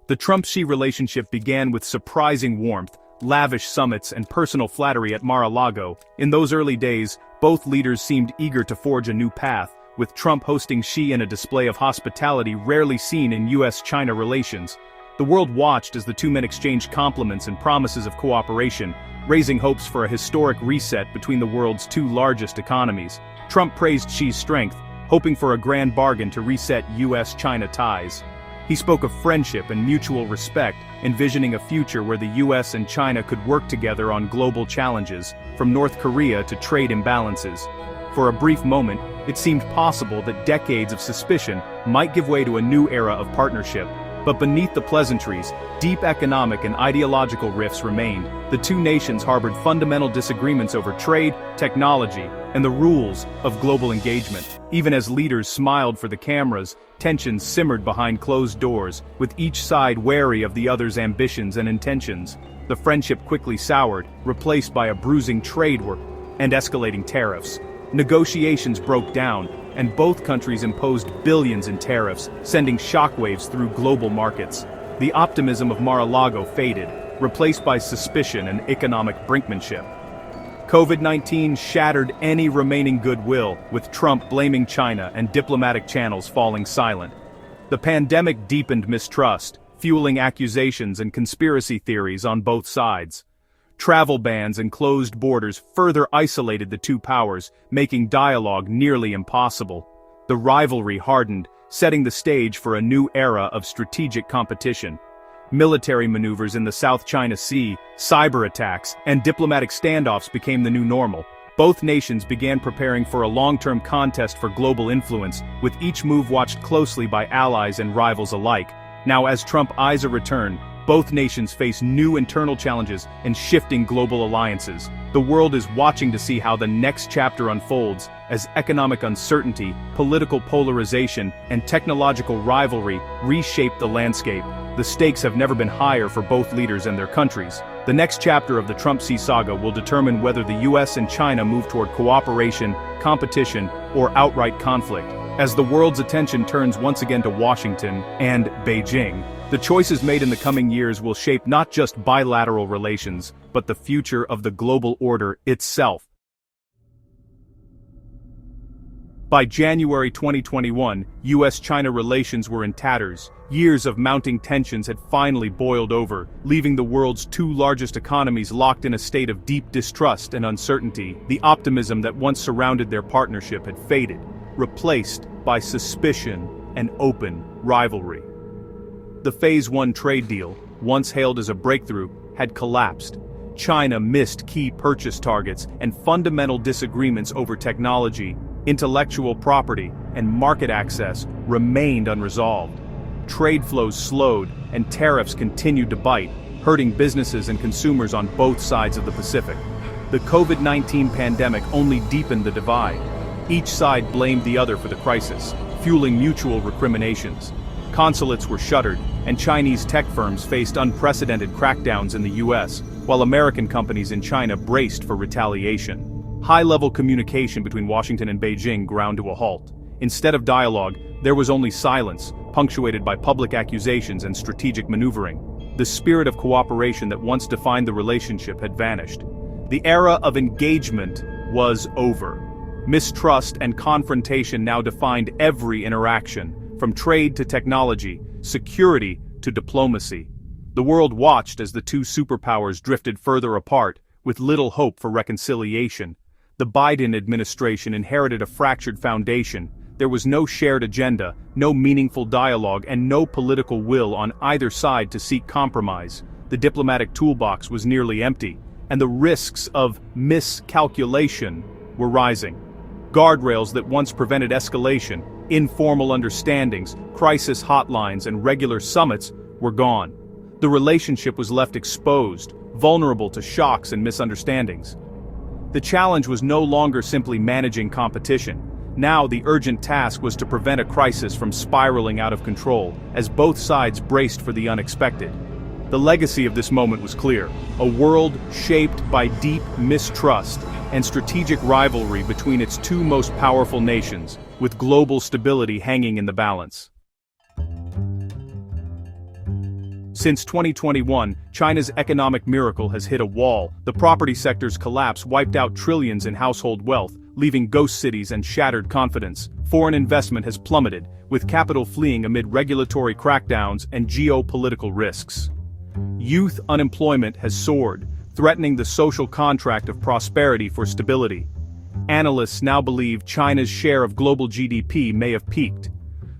The Trump-Xi relationship began with surprising warmth, lavish summits and personal flattery at Mar-a-Lago. In those early days, both leaders seemed eager to forge a new path, with Trump hosting Xi in a display of hospitality rarely seen in US-China relations. The world watched as the two men exchanged compliments and promises of cooperation, raising hopes for a historic reset between the world's two largest economies. Trump praised Xi's strength, hoping for a grand bargain to reset US-China ties. He spoke of friendship and mutual respect, envisioning a future where the US and China could work together on global challenges, from North Korea to trade imbalances. For a brief moment, it seemed possible that decades of suspicion might give way to a new era of partnership. But beneath the pleasantries, deep economic and ideological rifts remained. The two nations harbored fundamental disagreements over trade, technology, and the rules of global engagement. Even as leaders smiled for the cameras, tensions simmered behind closed doors, with each side wary of the other's ambitions and intentions. The friendship quickly soured, replaced by a bruising trade war and escalating tariffs. Negotiations broke down, and both countries imposed billions in tariffs, sending shockwaves through global markets. The optimism of Mar-a-Lago faded, replaced by suspicion and economic brinkmanship. COVID-19 shattered any remaining goodwill, with Trump blaming China and diplomatic channels falling silent. The pandemic deepened mistrust, fueling accusations and conspiracy theories on both sides. Travel bans and closed borders further isolated the two powers, making dialogue nearly impossible. The rivalry hardened, setting the stage for a new era of strategic competition. Military maneuvers in the South China Sea, cyber attacks, and diplomatic standoffs became the new normal. Both nations began preparing for a long-term contest for global influence, with each move watched closely by allies and rivals alike. Now, as Trump eyes a return, both nations face new internal challenges and shifting global alliances. The world is watching to see how the next chapter unfolds, as economic uncertainty, political polarization, and technological rivalry reshape the landscape. The stakes have never been higher for both leaders and their countries. The next chapter of the Trump-Xi saga will determine whether the US and China move toward cooperation, competition, or outright conflict. As the world's attention turns once again to Washington and Beijing, the choices made in the coming years will shape not just bilateral relations, but the future of the global order itself. By January 2021, US-China relations were in tatters. Years of mounting tensions had finally boiled over, leaving the world's two largest economies locked in a state of deep distrust and uncertainty. The optimism that once surrounded their partnership had faded, replaced by suspicion and open rivalry. The Phase 1 trade deal, once hailed as a breakthrough, had collapsed. China missed key purchase targets, and fundamental disagreements over technology, intellectual property, and market access remained unresolved. Trade flows slowed, and tariffs continued to bite, hurting businesses and consumers on both sides of the Pacific. The COVID-19 pandemic only deepened the divide. Each side blamed the other for the crisis, fueling mutual recriminations. Consulates were shuttered, and Chinese tech firms faced unprecedented crackdowns in the US, while American companies in China braced for retaliation. High-level communication between Washington and Beijing ground to a halt. Instead of dialogue, there was only silence, punctuated by public accusations and strategic maneuvering. The spirit of cooperation that once defined the relationship had vanished. The era of engagement was over. Mistrust and confrontation now defined every interaction, from trade to technology, security to diplomacy. The world watched as the two superpowers drifted further apart, with little hope for reconciliation. The Biden administration inherited a fractured foundation. There was no shared agenda, no meaningful dialogue, and no political will on either side to seek compromise. The diplomatic toolbox was nearly empty, and the risks of miscalculation were rising. Guardrails that once prevented escalation, informal understandings, crisis hotlines, and regular summits were gone. The relationship was left exposed, vulnerable to shocks and misunderstandings. The challenge was no longer simply managing competition. Now the urgent task was to prevent a crisis from spiraling out of control, as both sides braced for the unexpected. The legacy of this moment was clear: a world shaped by deep mistrust and strategic rivalry between its two most powerful nations, with global stability hanging in the balance. Since 2021, China's economic miracle has hit a wall. The property sector's collapse wiped out trillions in household wealth, leaving ghost cities and shattered confidence. Foreign investment has plummeted, with capital fleeing amid regulatory crackdowns and geopolitical risks. Youth unemployment has soared, threatening the social contract of prosperity for stability. Analysts now believe China's share of global GDP may have peaked.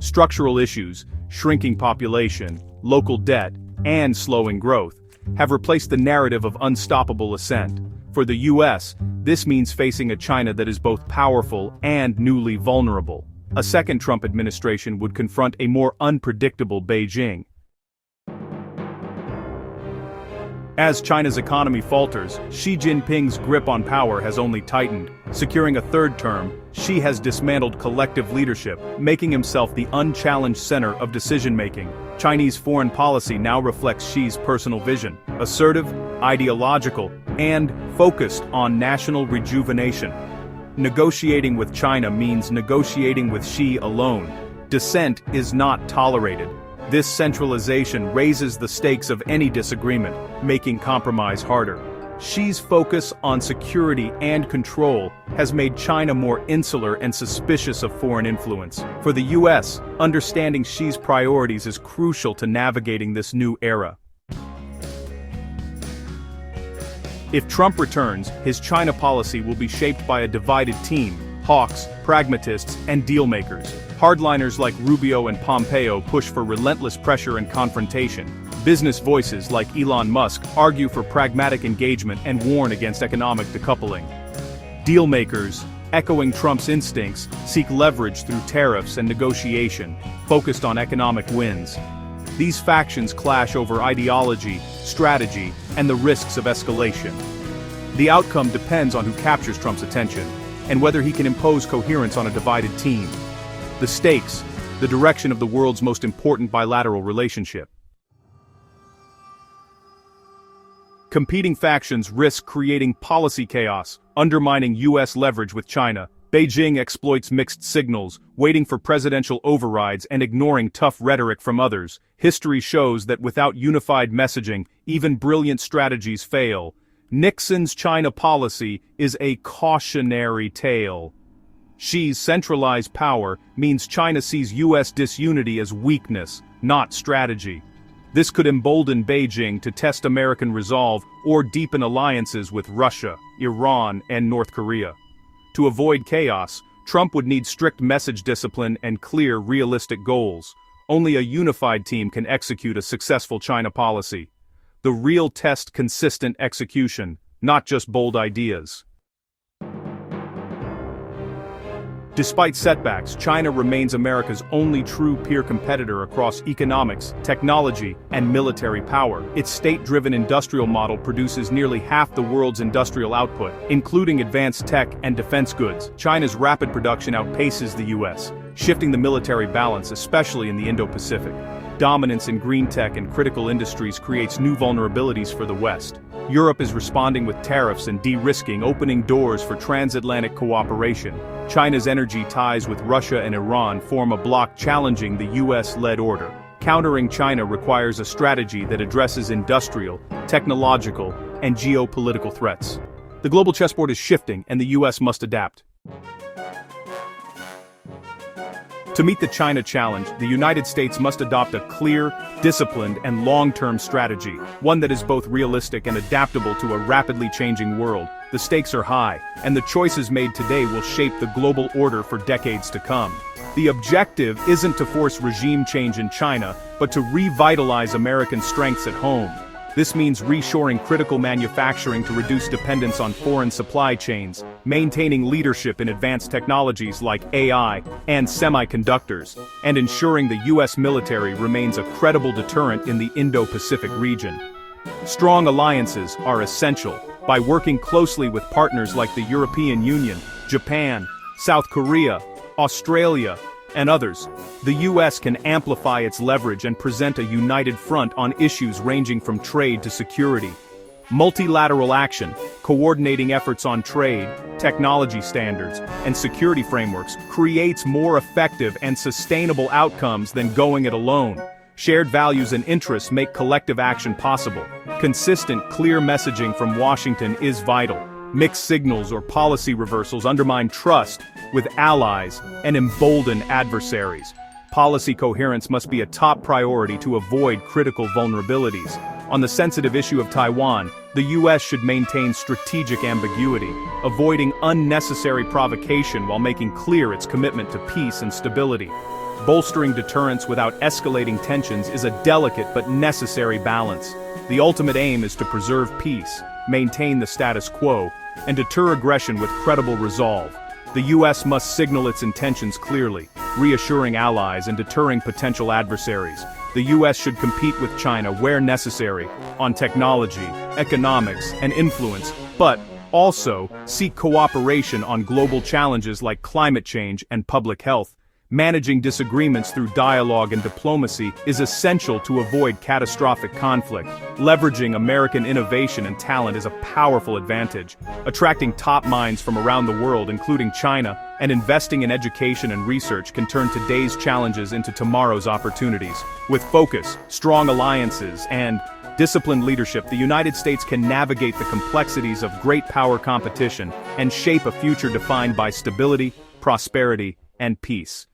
Structural issues, shrinking population, local debt, and slowing growth have replaced the narrative of unstoppable ascent. For the US, this means facing a China that is both powerful and newly vulnerable. A second Trump administration would confront a more unpredictable Beijing. As China's economy falters, Xi Jinping's grip on power has only tightened. Securing a third term, Xi has dismantled collective leadership, making himself the unchallenged center of decision-making. Chinese foreign policy now reflects Xi's personal vision, assertive, ideological, and focused on national rejuvenation. Negotiating with China means negotiating with Xi alone. Dissent is not tolerated. This centralization raises the stakes of any disagreement, making compromise harder. Xi's focus on security and control has made China more insular and suspicious of foreign influence. For the US, understanding Xi's priorities is crucial to navigating this new era. If Trump returns, his China policy will be shaped by a divided team: hawks, pragmatists, and dealmakers. Hardliners like Rubio and Pompeo push for relentless pressure and confrontation. Business voices like Elon Musk argue for pragmatic engagement and warn against economic decoupling. Dealmakers, echoing Trump's instincts, seek leverage through tariffs and negotiation, focused on economic wins. These factions clash over ideology, strategy, and the risks of escalation. The outcome depends on who captures Trump's attention, and whether he can impose coherence on a divided team. The stakes, the direction of the world's most important bilateral relationship. Competing factions risk creating policy chaos, undermining US leverage with China. Beijing exploits mixed signals, waiting for presidential overrides and ignoring tough rhetoric from others. History shows that without unified messaging, even brilliant strategies fail. Nixon's China policy is a cautionary tale. Xi's centralized power means China sees US disunity as weakness, not strategy. This could embolden Beijing to test American resolve or deepen alliances with Russia, Iran, and North Korea. To avoid chaos, Trump would need strict message discipline and clear, realistic goals. Only a unified team can execute a successful China policy. The real test: consistent execution, not just bold ideas. Despite setbacks, China remains America's only true peer competitor across economics, technology, and military power. Its state-driven industrial model produces nearly half the world's industrial output, including advanced tech and defense goods. China's rapid production outpaces the US, shifting the military balance, especially in the Indo-Pacific. Dominance in green tech and critical industries creates new vulnerabilities for the West. Europe is responding with tariffs and de-risking, opening doors for transatlantic cooperation. China's energy ties with Russia and Iran form a bloc challenging the US-led order. Countering China requires a strategy that addresses industrial, technological, and geopolitical threats. The global chessboard is shifting, and the US must adapt. To meet the China challenge, the United States must adopt a clear, disciplined, and long-term strategy, one that is both realistic and adaptable to a rapidly changing world. The stakes are high, and the choices made today will shape the global order for decades to come. The objective isn't to force regime change in China, but to revitalize American strengths at home. This means reshoring critical manufacturing to reduce dependence on foreign supply chains, maintaining leadership in advanced technologies like AI and semiconductors, and ensuring the US military remains a credible deterrent in the Indo-Pacific region. Strong alliances are essential. By working closely with partners like the European Union, Japan, South Korea, Australia, and others, the US can amplify its leverage and present a united front on issues ranging from trade to security. Multilateral action, coordinating efforts on trade, technology standards, and security frameworks creates more effective and sustainable outcomes than going it alone. Shared values and interests make collective action possible. Consistent, clear messaging from Washington is vital. Mixed signals or policy reversals undermine trust with allies and embolden adversaries. Policy coherence must be a top priority to avoid critical vulnerabilities. On the sensitive issue of Taiwan, the U.S. should maintain strategic ambiguity, avoiding unnecessary provocation while making clear its commitment to peace and stability. Bolstering deterrence without escalating tensions is a delicate but necessary balance. The ultimate aim is to preserve peace, maintain the status quo, and deter aggression with credible resolve. The U.S. must signal its intentions clearly, reassuring allies and deterring potential adversaries. The U.S. should compete with China where necessary, on technology, economics, and influence, but also seek cooperation on global challenges like climate change and public health. Managing disagreements through dialogue and diplomacy is essential to avoid catastrophic conflict. Leveraging American innovation and talent is a powerful advantage. Attracting top minds from around the world, including China, and investing in education and research can turn today's challenges into tomorrow's opportunities. With focus, strong alliances, and disciplined leadership, the United States can navigate the complexities of great power competition and shape a future defined by stability, prosperity, and peace.